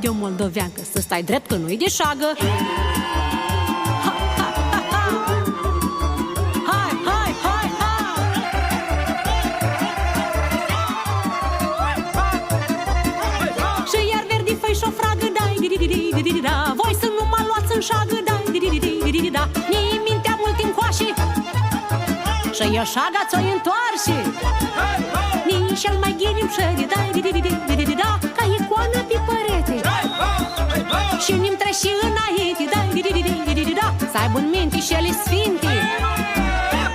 de o moldoveancă, să stai drept că nu-i de șagă. Voi să nu mă luați în șagă, da, mi-i mintea mult în coașe și eu șaga ți-o întoarce. Nici cel mai ghinim șări, da, ca icoană pe părete și nim trece înainte, da, să aibă în minte și ele sfinte.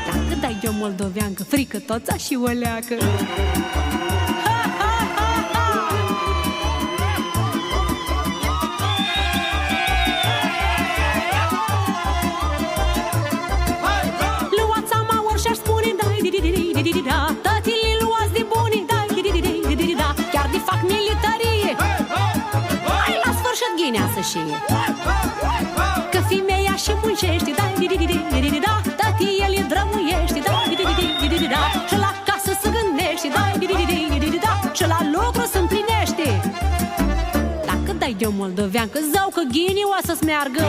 Dacă dai de o moldoveancă, frică toța și o leacă. Tătile luați de bune, da, chiar de fac militarie. Hai la sfârșit ghinea să știe că femeia și muncește, da, tătii el îi drămuiește, da, și la casă se gândește, da, și la lucru se împlinește. Dacă dai de o moldoveancă, zău că ghinii o să-ți meargă.